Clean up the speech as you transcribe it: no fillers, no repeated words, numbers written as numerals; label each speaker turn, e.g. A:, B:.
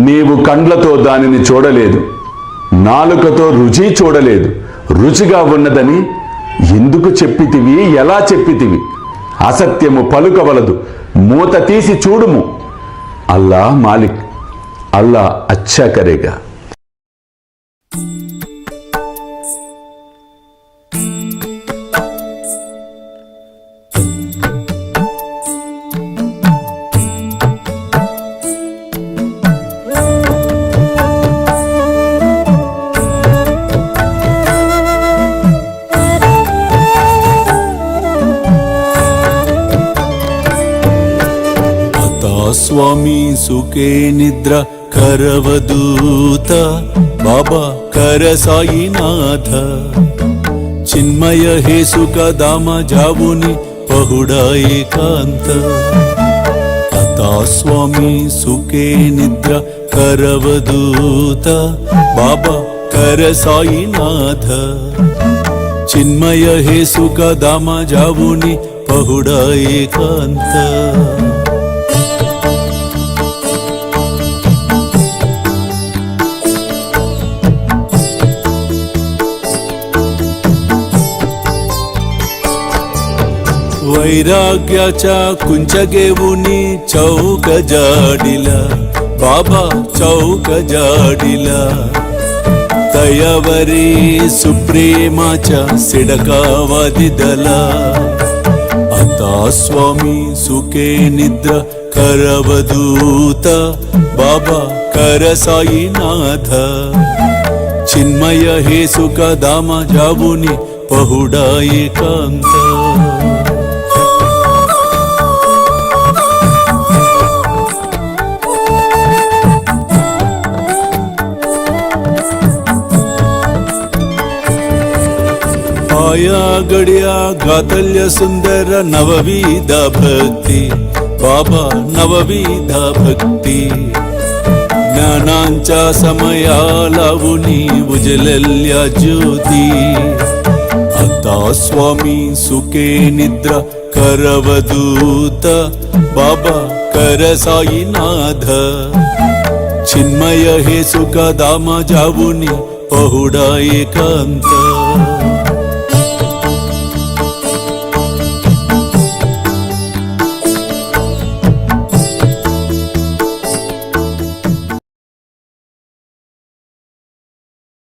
A: నీవు కండ్లతో దానిని చూడలేదు, నాలుకతో రుచి చూడలేదు. రుచిగా ఉన్నదని ఎందుకు చెప్పితివి? ఎలా చెప్పితివి? అసత్యము పలుకవలదు, మూత తీసి చూడుము. అల్లా మాలిక్, అల్లా అచ్చా కరేగా.
B: స్వామి సుఖే నిద్ర కరవదూత బాబా కర సాయినాథ చిన్మయ హే సుఖ దామ జావుని పహుడా ఏకాంత అతా స్వామి సుఖే నిద్ర కరవదూత బాబా కర సాయినాథ చిన్మయ హే సుఖ దామ జావుని పహుడా ఏకాంత वैराग्याच्या कुंचगेवुनी चौक जाडिला बाबा चौक जाडिला दयावरी सुप्रेमाच्या सिडकावादिदला आता स्वामी सुखे निद्र करवदूत बाबा कर साईनाथ चिन्मय हे सुख दामा जावुनी पहुडा एकांत आया गड्या गातल्य सुंदर नवविधा भक्ती बाबा नवविधा भक्ती ज्ञानांच्या समया लावुनी उजलल्या ज्योती आता स्वामी सुखे निद्रा करवदूत बाबा कर साईनाथ चिन्मय हे सुख दामा जावुनी पहुडा एकांत